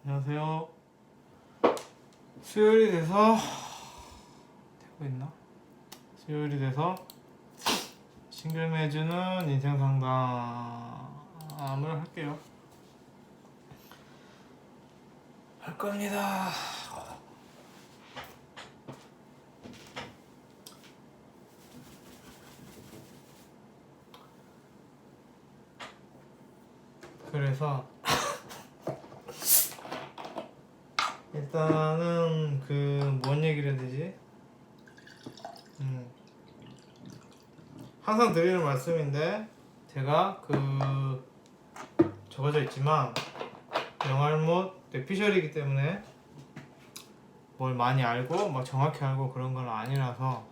안녕하세요. 수요일이 돼서 되고 있나? 수요일이 돼서 싱글 매주는 인생 상담을 할게요. 할 겁니다. 그래서 일단은 뭔 얘기를 해야 되지? 항상 드리는 말씀인데 제가 적어져 있지만 영알못 뇌피셜이기 때문에 뭘 많이 알고 막 정확히 알고 그런 건 아니라서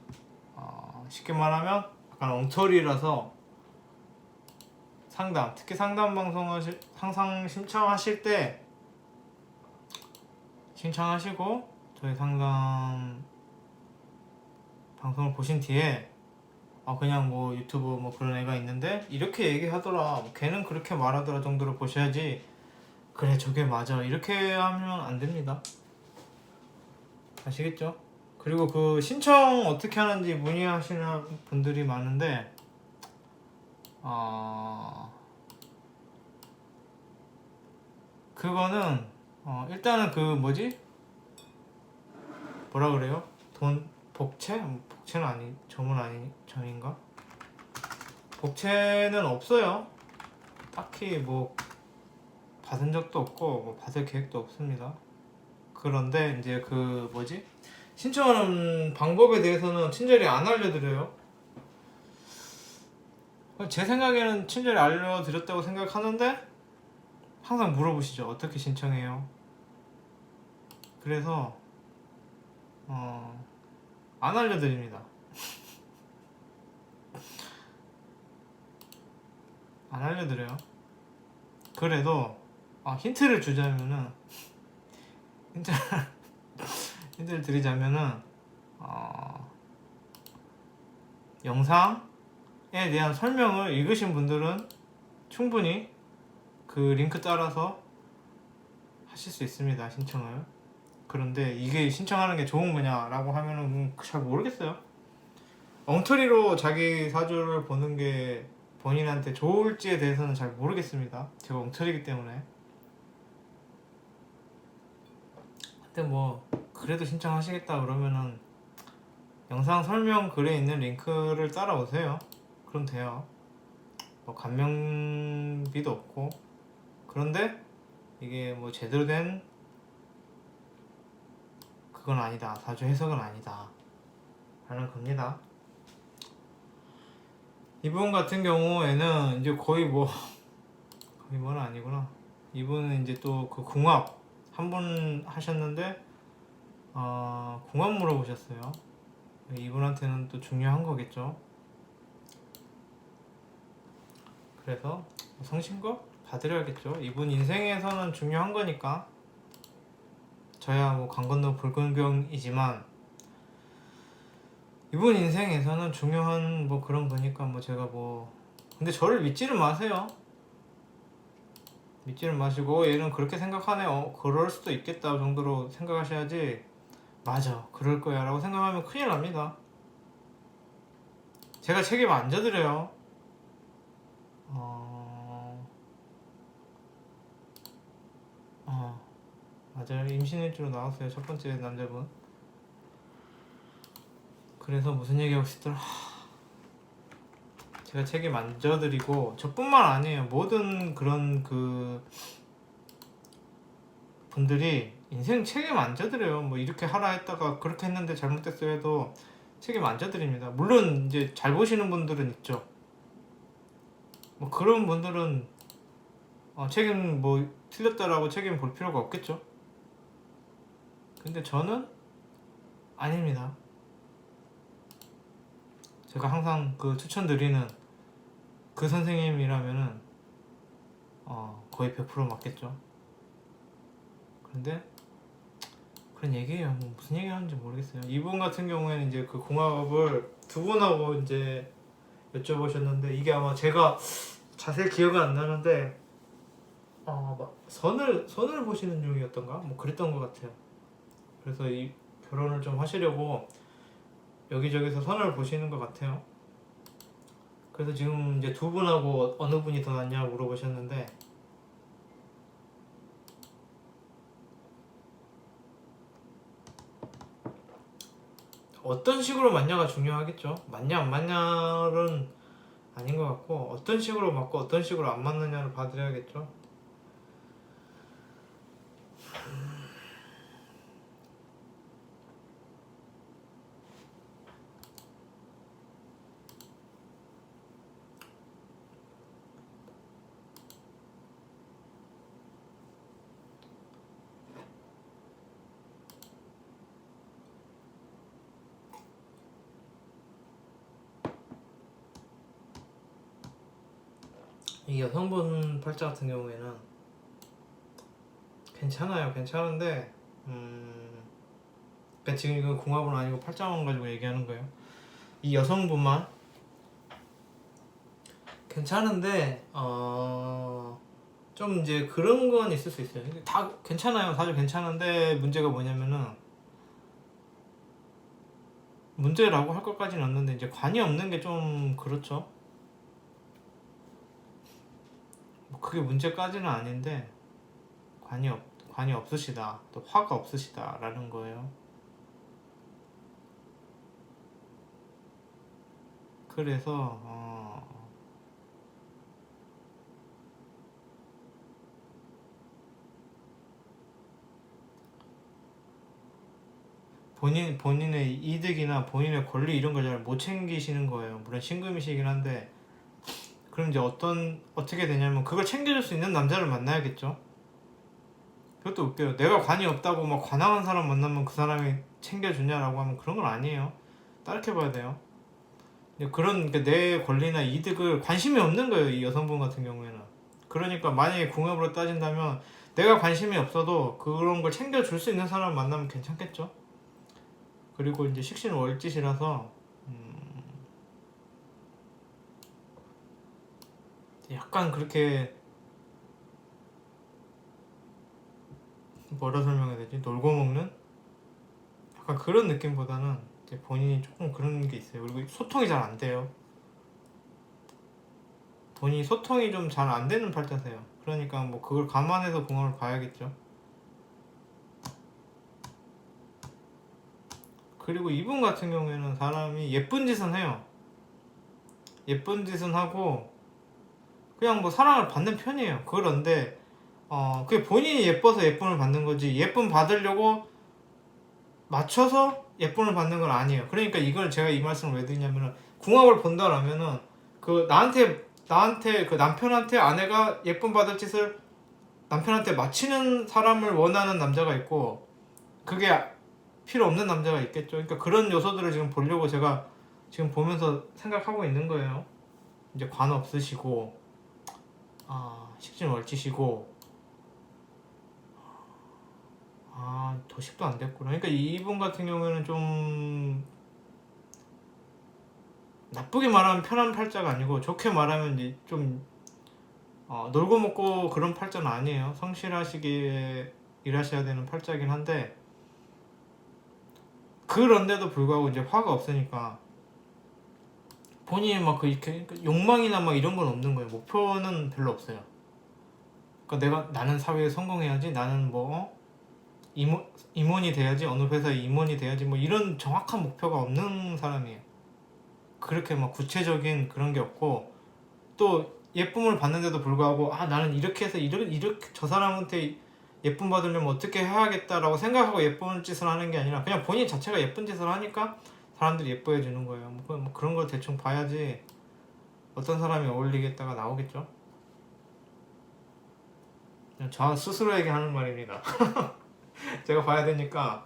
쉽게 말하면 약간 엉터리라서 상담, 특히 상담 방송 항상 신청하실 때 신청하시고 저희 상담 방송을 보신 뒤에 그냥 뭐 유튜브 뭐 그런 애가 있는데 이렇게 얘기하더라, 걔는 그렇게 말하더라 정도로 보셔야지 그래 저게 맞아 이렇게 하면 안 됩니다. 아시겠죠? 그리고 신청 어떻게 하는지 문의하시는 분들이 많은데 그거는 일단은 뭐라 그래요? 복채? 복채는 점인가? 복채는 없어요. 딱히 뭐 받은 적도 없고 뭐 받을 계획도 없습니다. 그런데 이제 신청하는 방법에 대해서는 친절히 안 알려드려요. 제 생각에는 친절히 알려드렸다고 생각하는데 항상 물어보시죠. 어떻게 신청해요? 그래서 안 알려드립니다. 안 알려드려요. 그래도 힌트를 주자면은 힌트를 드리자면은 영상에 대한 설명을 읽으신 분들은 충분히 그 링크 따라서 하실 수 있습니다. 신청을. 그런데 이게 신청하는 게 좋은 거냐라고 하면은 잘 모르겠어요. 엉터리로 자기 사주를 보는 게 본인한테 좋을지에 대해서는 잘 모르겠습니다. 제가 엉터리기 때문에. 근데 뭐 그래도 신청하시겠다 그러면은 영상 설명 글에 있는 링크를 따라오세요. 그럼 돼요. 뭐 감명비도 없고. 그런데 이게 뭐 제대로 된 그건 아니다, 사주 해석은 아니다 라는 겁니다. 이분 같은 경우에는 이제 거의 뭐는 아니구나. 이분은 이제 또 궁합 한 번 하셨는데 궁합 물어보셨어요. 이분한테는 또 중요한 거겠죠. 그래서 성심껏 봐드려야겠죠. 이분 인생에서는 중요한 거니까. 저야 뭐 강 건너 불금경이지만 이분 인생에서는 중요한 그런 거니까 제가 근데 저를 믿지는 마세요. 믿지는 마시고 얘는 그렇게 생각하네, 그럴 수도 있겠다 정도로 생각하셔야지 맞아 그럴 거야 라고 생각하면 큰일 납니다. 제가 책임 안 져드려요. 맞아요. 임신일주로 나왔어요. 첫 번째 남자분. 그래서 무슨 얘기하고 싶더라. 제가 책임 안 져드리고 저뿐만 아니에요. 모든 그런 분들이 인생 책임 안 져드려요. 뭐 이렇게 하라 했다가 그렇게 했는데 잘못됐어요 해도 책임 안 져드립니다. 물론 이제 잘 보시는 분들은 있죠. 뭐 그런 분들은 책임 틀렸다라고 책임 볼 필요가 없겠죠. 근데 저는 아닙니다. 제가 항상 추천드리는 그 선생님이라면은 거의 100% 맞겠죠. 그런데 그런 얘기예요. 무슨 얘기 하는지 모르겠어요. 이분 같은 경우에는 이제 궁합을 두 분하고 이제 여쭤보셨는데 이게 아마 제가 자세히 기억은 안 나는데 막 선을 보시는 중이었던가 뭐 그랬던 것 같아요. 그래서 이 결혼을 좀 하시려고 여기저기서 선을 보시는 것 같아요. 그래서 지금 이제 두 분하고 어느 분이 더 낫냐고 물어보셨는데, 어떤 식으로 맞냐가 중요하겠죠. 맞냐 안 맞냐는 아닌 것 같고, 어떤 식으로 맞고 어떤 식으로 안 맞느냐를 봐드려야겠죠. 이 여성분 팔자 같은 경우에는 괜찮아요. 괜찮은데 그러니까 지금 이건 궁합은 아니고 팔자만 가지고 얘기하는 거예요. 이 여성분만 괜찮은데 좀 이제 그런 건 있을 수 있어요. 다 괜찮아요. 다들 괜찮은데 문제가 뭐냐면은, 문제라고 할 것까지는 없는데 이제 관이 없는 게 좀 그렇죠. 뭐 그게 문제까지는 아닌데 관이 없으시다, 또 화가 없으시다라는 거예요. 그래서 본인의 이득이나 본인의 권리 이런 걸 잘 못 챙기시는 거예요. 물론 신금이시긴 한데, 그럼 이제 어떻게 되냐면 그걸 챙겨줄 수 있는 남자를 만나야겠죠. 그것도 웃겨요. 내가 관이 없다고 막 관항한 사람 만나면 그 사람이 챙겨주냐라고 하면 그런 건 아니에요. 다르게 봐야 돼요. 그런 내 권리나 이득을 관심이 없는 거예요, 이 여성분 같은 경우에는. 그러니까 만약에 궁합으로 따진다면 내가 관심이 없어도 그런 걸 챙겨줄 수 있는 사람 만나면 괜찮겠죠. 그리고 이제 식신월짓이라서 약간 그렇게, 뭐라 설명해야 되지? 놀고 먹는? 약간 그런 느낌보다는 이제 본인이 조금 그런 게 있어요. 그리고 소통이 잘 안 돼요. 본인이 소통이 좀 잘 안 되는 팔자세요. 그러니까 뭐 그걸 감안해서 궁합을 봐야겠죠. 그리고 이분 같은 경우에는 사람이 예쁜 짓은 해요. 예쁜 짓은 하고 그냥 뭐 사랑을 받는 편이에요. 그런데 그게 본인이 예뻐서 예쁨을 받는 거지, 예쁨 받으려고 맞춰서 예쁨을 받는 건 아니에요. 그러니까 이걸 제가 이 말씀을 왜 드리냐면은, 궁합을 본다라면은 그 나한테 그 남편한테 아내가 예쁨 받을 짓을 남편한테 맞히는 사람을 원하는 남자가 있고, 그게 필요 없는 남자가 있겠죠. 그러니까 그런 요소들을 지금 보려고 제가 지금 보면서 생각하고 있는 거예요. 이제 관 없으시고, 식신월지시고, 도식도 안 됐구나. 그러니까 이분 같은 경우에는 좀 나쁘게 말하면 편한 팔자가 아니고, 좋게 말하면 이제 좀 놀고 먹고 그런 팔자는 아니에요. 성실하시게 일하셔야 되는 팔자긴 한데, 그런데도 불구하고 이제 화가 없으니까 본인이 막 이렇게 욕망이나 막 이런 건 없는 거예요. 목표는 별로 없어요. 그러니까 나는 사회에 성공해야지, 나는 뭐 임원이 돼야지, 어느 회사의 임원이 돼야지, 뭐 이런 정확한 목표가 없는 사람이에요. 그렇게 막 구체적인 그런 게 없고, 또 예쁨을 받는데도 불구하고 나는 이렇게 해서 이렇게 저 사람한테 예쁨 받으려면 어떻게 해야겠다라고 생각하고 예쁜 짓을 하는 게 아니라, 그냥 본인 자체가 예쁜 짓을 하니까 사람들이 예뻐해 주는 거예요. 뭐 그런 걸 대충 봐야지 어떤 사람이 어울리겠다가 나오겠죠. 그냥 저 스스로에게 하는 말입니다. 제가 봐야 되니까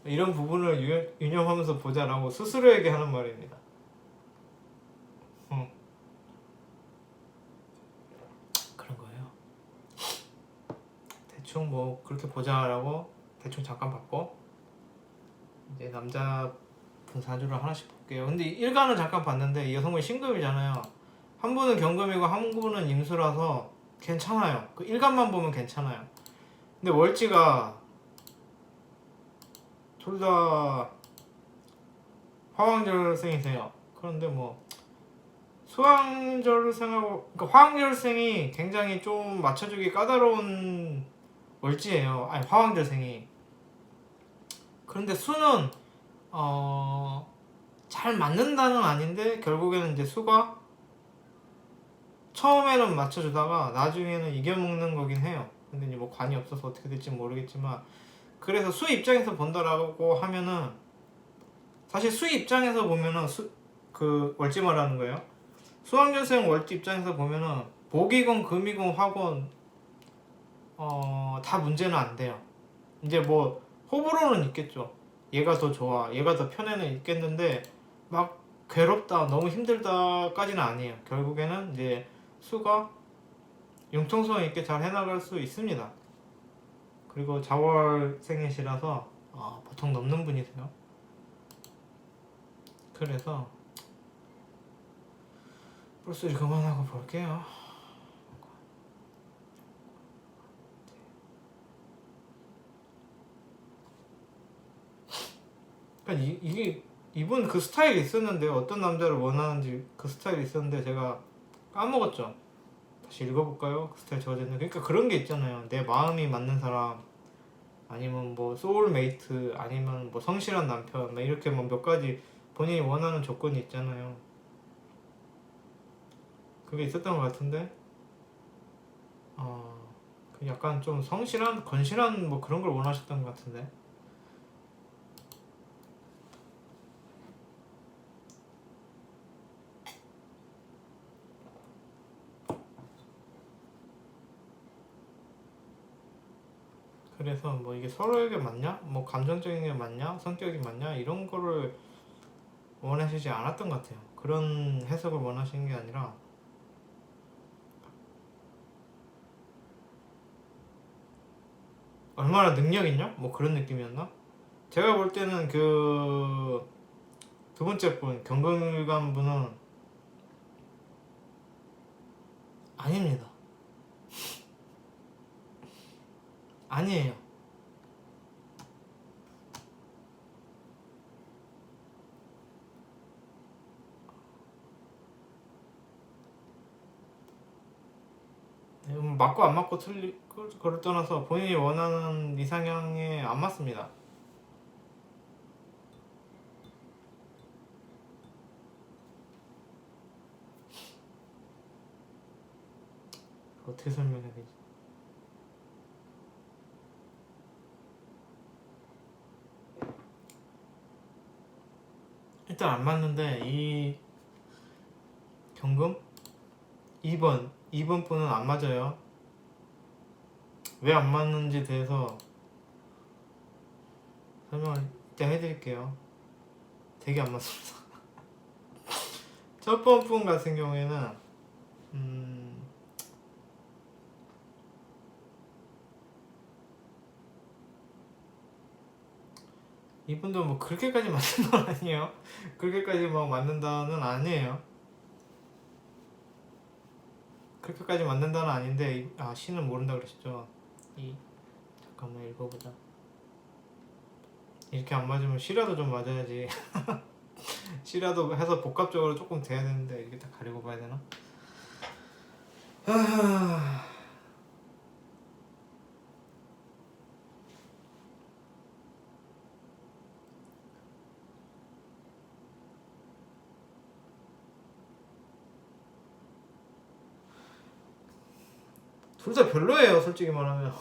이런 부분을 유념하면서 보자라고 스스로에게 하는 말입니다. 그런 거예요. 대충 뭐 그렇게 보자라고 대충 잠깐 봤고, 이제 남자분 사주를 하나씩 볼게요. 근데 일간은 잠깐 봤는데 이 여성분이 신금이잖아요. 한 분은 경금이고 한 분은 임수라서 괜찮아요. 그 일간만 보면 괜찮아요. 근데 월지가 둘 다 화왕절생이세요. 그런데 뭐 수왕절생하고 그러니까 화왕절생이 굉장히 좀 맞춰주기 까다로운 월지예요. 아니 화왕절생이. 그런데 수는 잘 맞는다는 아닌데 결국에는 이제 수가 처음에는 맞춰주다가 나중에는 이겨먹는 거긴 해요. 근데 이제 뭐 관이 없어서 어떻게 될지 모르겠지만 그래서 수 입장에서 본다라고 하면은 사실 수 입장에서 보면은 그 월지 말하는 거예요. 수학여생 월지 입장에서 보면은 복이건 금이건 화건 다 문제는 안 돼요. 이제 뭐 호불호는 있겠죠. 얘가 더 좋아, 얘가 더 편해는 있겠는데 막 괴롭다, 너무 힘들다까지는 아니에요. 결국에는 이제 수가 융통성 있게 잘 해나갈 수 있습니다. 그리고 자월생이시라서 보통 넘는 분이세요. 그래서 뿔소리 그만하고 볼게요. 그러니까 이게 이분 그 스타일이 있었는데 어떤 남자를 원하는지 그 스타일이 있었는데 제가 까먹었죠. 다시 읽어볼까요? 그 스타일 저어졌네. 그러니까 그런 게 있잖아요. 내 마음이 맞는 사람 아니면 뭐 소울메이트 아니면 뭐 성실한 남편 막 이렇게 뭐 몇 가지 본인이 원하는 조건이 있잖아요. 그게 있었던 것 같은데 그 약간 좀 성실한 건실한 뭐 그런 걸 원하셨던 것 같은데 그래서 뭐 이게 서로에게 맞냐? 뭐 감정적인 게 맞냐? 성격이 맞냐? 이런 거를 원하시지 않았던 것 같아요. 그런 해석을 원하시는 게 아니라 얼마나 능력 있냐? 뭐 그런 느낌이었나? 제가 볼 때는 그 두 번째 분 경금일관 분은 아닙니다. 아니에요. 맞고 안 맞고 틀리 그걸 떠나서 본인이 원하는 이상향에 안 맞습니다. 어떻게 설명해야 되지? 일단 안 맞는데 이 경금 2번 분은 안 맞아요. 왜 안 맞는지 대해서 설명을 이따 해드릴게요. 되게 안 맞습니다. 첫 번 분 같은 경우에는 이분도 뭐 그렇게까지 맞는 건 아니에요. 그렇게까지 막 맞는다는 아니에요. 그렇게까지 맞는다는 아닌데 시는 모른다 그러셨죠. 잠깐만 읽어보자. 이렇게 안 맞으면 시라도 좀 맞아야지. 시라도 해서 복합적으로 조금 돼야 되는데 이렇게 다 가리고 봐야 되나? 둘 다 별로예요. 솔직히 말하면.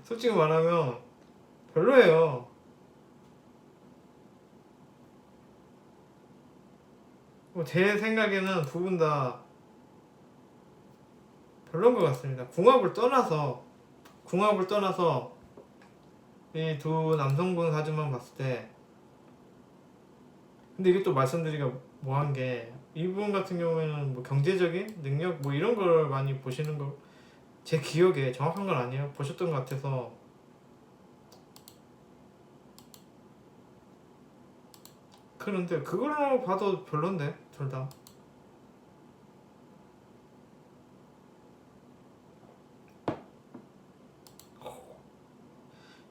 솔직히 말하면 별로예요. 제 생각에는 두 분 다 별로인 것 같습니다. 궁합을 떠나서 이 두 남성분 사진만 봤을 때 근데 이게 또 말씀드리기가 뭐한 게 이분 같은 경우에는 뭐 경제적인 능력 뭐 이런 걸 많이 보시는 거 제 기억에 정확한 건 아니에요. 보셨던 것 같아서 그런데 그걸로 봐도 별론데 둘 다.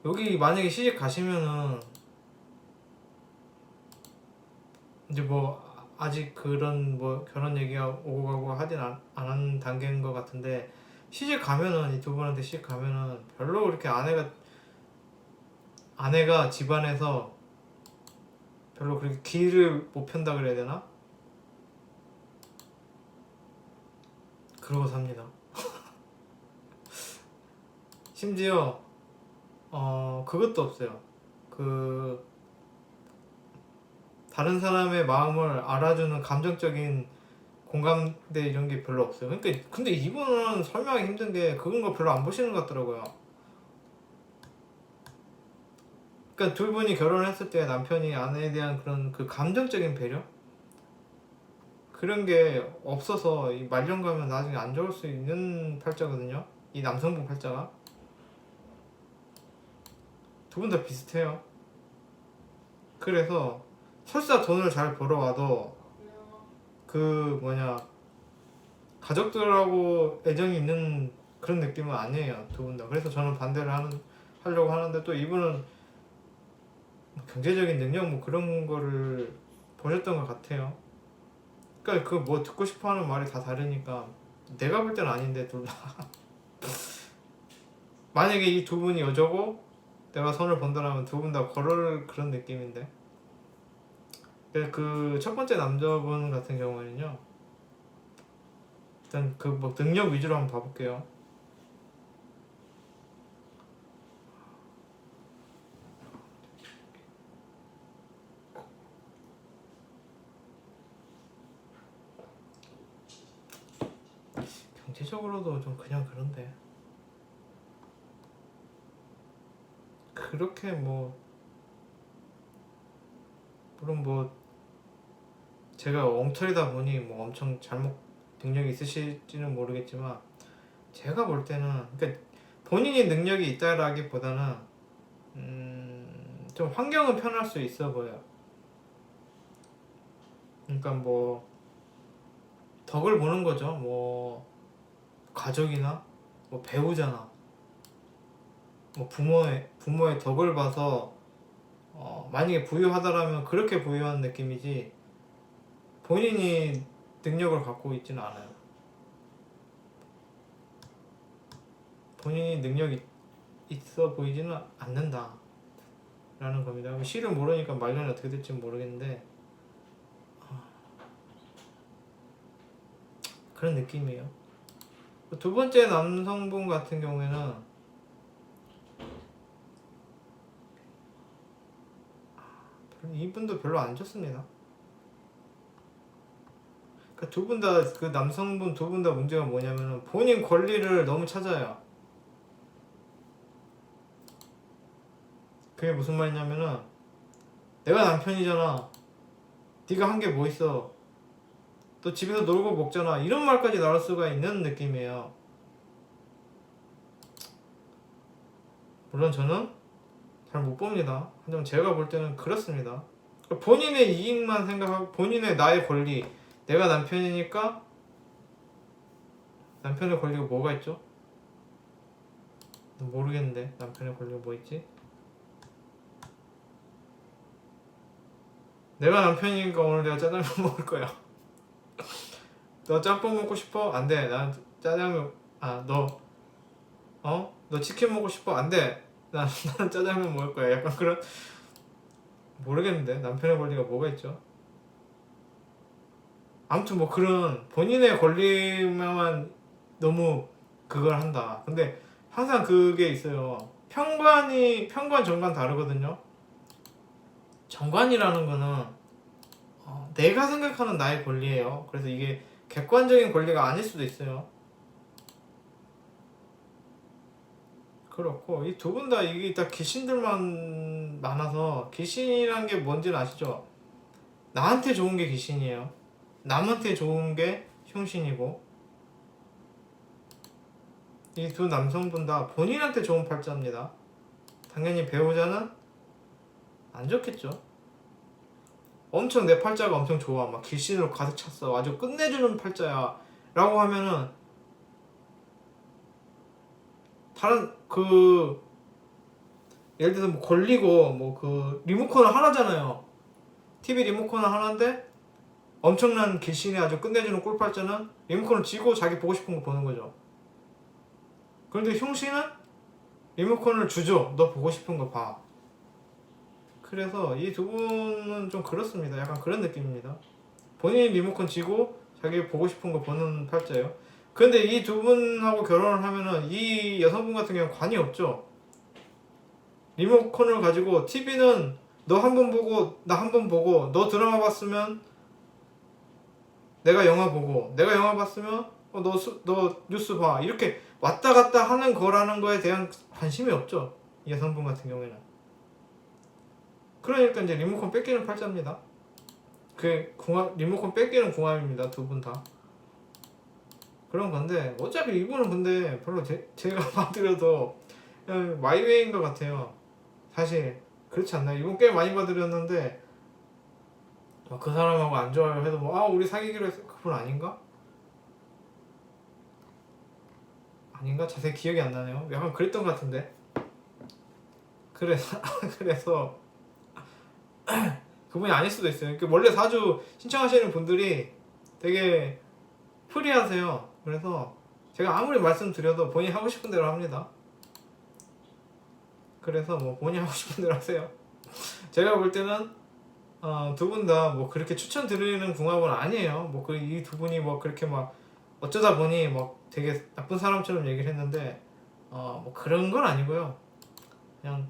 여기 만약에 시집 가시면은 이제 뭐 아직 그런 뭐 결혼 얘기가 오고 가고 하진 않은 단계인 것 같은데, 시집 가면은 이 두 분한테 시집 가면은 별로 그렇게 아내가 집안에서 별로 그렇게 기를 못 편다 그래야 되나? 그러고 삽니다. 심지어 그것도 없어요. 그 다른 사람의 마음을 알아주는 감정적인 공감대 이런 게 별로 없어요. 그러니까 근데 이분은 설명하기 힘든 게 그런 거 별로 안 보시는 것 같더라고요. 그러니까 두 분이 결혼했을 때 남편이 아내에 대한 그런 그 감정적인 배려, 그런 게 없어서 이 말년 가면 나중에 안 좋을 수 있는 팔자거든요. 이 남성분 팔자가 두 분 다 비슷해요. 그래서 설사 돈을 잘 벌어와도 그 뭐냐, 가족들하고 애정이 있는 그런 느낌은 아니에요, 두 분 다. 그래서 저는 반대를 하려고 하는데, 또 이분은 뭐 경제적인 능력 뭐 그런 거를 보셨던 것 같아요. 그러니까 그 뭐 듣고 싶어하는 말이 다 다르니까 내가 볼 때는 아닌데 둘 다. 만약에 이 두 분이 여자고 내가 손을 본다라면 두 분 다 걸을 그런 느낌인데, 그 첫 번째 남자분 같은 경우는요, 일단 그 뭐 능력 위주로 한번 봐볼게요. 경제적으로도 좀 그냥 그런데, 그렇게 뭐 물론 뭐 제가 엉터리다 보니 뭐 엄청 잘못 능력이 있으실지는 모르겠지만, 제가 볼 때는 그러니까 본인이 능력이 있다라기보다는 좀 환경은 편할 수 있어 보여요. 그러니까 뭐 덕을 보는 거죠. 뭐 가족이나 뭐 배우자나 뭐 부모의 덕을 봐서 만약에 부유하다라면 그렇게 부유한 느낌이지, 본인이 능력을 갖고 있지는 않아요. 본인이 능력이 있어 보이지는 않는다 라는 겁니다. 실을 모르니까 말년이 어떻게 될지 모르겠는데 그런 느낌이에요. 두 번째 남성분 같은 경우에는 이분도 별로 안 좋습니다. 그러니까 두 분 다, 그 남성분 두 분 다 문제가 뭐냐면은 본인 권리를 너무 찾아요. 그게 무슨 말이냐면은, 내가 남편이잖아, 네가 한 게 뭐 있어, 또 집에서 놀고 먹잖아, 이런 말까지 나올 수가 있는 느낌이에요. 물론 저는 잘 못 봅니다. 하지만 제가 볼 때는 그렇습니다. 본인의 이익만 생각하고, 본인의 나의 권리, 내가 남편이니까 남편의 권리가 뭐가 있죠? 모르겠는데 남편의 권리가 뭐 있지? 내가 남편이니까 오늘 내가 짜장면 먹을 거야. 너 짬뽕 먹고 싶어? 안 돼. 난 짜장면. 너 치킨 먹고 싶어? 안 돼. 나는 짜장면 먹을 거야. 약간 그런, 모르겠는데 남편의 권리가 뭐가 있죠? 아무튼 뭐 그런 본인의 권리만 너무 그걸 한다. 근데 항상 그게 있어요. 편관 정관 다르거든요. 정관이라는 거는 내가 생각하는 나의 권리예요. 그래서 이게 객관적인 권리가 아닐 수도 있어요. 그렇고 이 두 분 다 이게 다 귀신들만 많아서, 귀신이란 게 뭔지는 아시죠? 나한테 좋은 게 귀신이에요. 남한테 좋은 게 흉신이고, 이 두 남성분 다 본인한테 좋은 팔자입니다. 당연히 배우자는 안 좋겠죠. 엄청 내 팔자가 엄청 좋아, 막 귀신으로 가득 찼어, 아주 끝내주는 팔자야 라고 하면은, 다른 그 예를 들어서 뭐 걸리고 뭐 그 리모컨은 하나잖아요. TV 리모컨은 하나인데 엄청난 길신의 아주 끝내주는 꿀팔자는 리모컨을 쥐고 자기 보고 싶은 거 보는 거죠. 그런데 흉신은 리모컨을 주죠. 너 보고 싶은 거 봐. 그래서 이 두 분은 좀 그렇습니다. 약간 그런 느낌입니다. 본인이 리모컨 쥐고 자기 보고 싶은 거 보는 팔자예요. 그런데 이 두 분하고 결혼을 하면은 이 여성분 같은 경우는 관이 없죠. 리모컨을 가지고 TV는 너 한 번 보고 나 한 번 보고, 너 드라마 봤으면 내가 영화 보고, 내가 영화 봤으면 너 뉴스 봐, 이렇게 왔다 갔다 하는 거라는 거에 대한 관심이 없죠, 이 여성분 같은 경우에는. 그러니까 이제 리모컨 뺏기는 팔자입니다. 리모컨 뺏기는 궁합입니다, 두 분 다. 그런 건데 어차피 이분은 근데 별로 제가 봐드려도 그냥 마이웨이인 것 같아요. 사실 그렇지 않나요? 이분 꽤 많이 봐드렸는데 그 사람하고 안 좋아요 해도 우리 사귀기로 해서 그분 아닌가? 아닌가? 자세히 기억이 안 나네요. 약간 그랬던 것 같은데. 그래서 그분이 아닐 수도 있어요. 원래 사주 신청하시는 분들이 되게 프리하세요. 그래서 제가 아무리 말씀드려도 본인이 하고 싶은 대로 합니다. 그래서 뭐 본인이 하고 싶은 대로 하세요. 제가 볼 때는 두 분 다 뭐 그렇게 추천드리는 궁합은 아니에요. 뭐 이 두 분이 뭐 그렇게 막 어쩌다 보니 뭐 되게 나쁜 사람처럼 얘기를 했는데 뭐 그런 건 아니고요. 그냥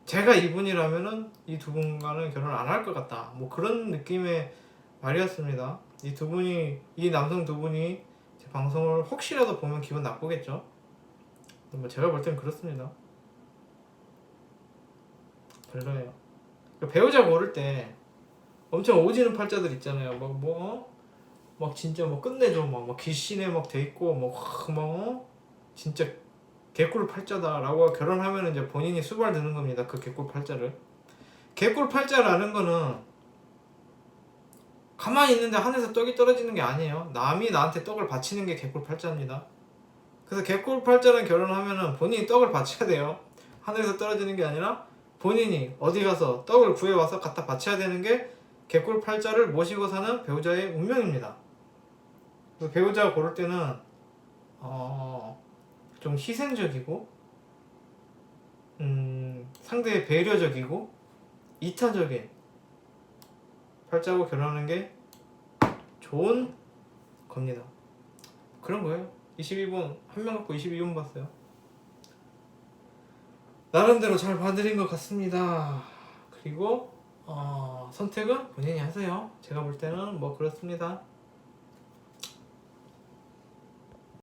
제가 이분이라면은 이 두 분과는 결혼 안 할 것 같다, 뭐 그런 느낌의 말이었습니다. 이 남성 두 분이 제 방송을 혹시라도 보면 기분 나쁘겠죠. 뭐 제가 볼 땐 그렇습니다. 별로예요. 배우자 고를 때 엄청 오지는 팔자들 있잖아요. 막 진짜 뭐 끝내줘, 막 길신에 막 돼 있고 진짜 개꿀 팔자다라고 결혼하면 이제 본인이 수발 드는 겁니다. 그 개꿀 팔자를. 개꿀 팔자라는 거는 가만히 있는데 하늘에서 떡이 떨어지는 게 아니에요. 남이 나한테 떡을 바치는 게 개꿀 팔자입니다. 그래서 개꿀 팔자랑 결혼하면은 본인이 떡을 바쳐야 돼요. 하늘에서 떨어지는 게 아니라 본인이 어디 가서 떡을 구해와서 갖다 바쳐야 되는 게 개꿀 팔자를 모시고 사는 배우자의 운명입니다. 배우자 고를 때는 좀 희생적이고 상대에 배려적이고 이타적인 팔자고 결혼하는 게 좋은 겁니다. 그런 거예요. 22분 한 명 갖고 22분 봤어요. 나름대로 잘 봐드린 것 같습니다. 그리고 선택은 본인이 하세요. 제가 볼 때는 뭐 그렇습니다.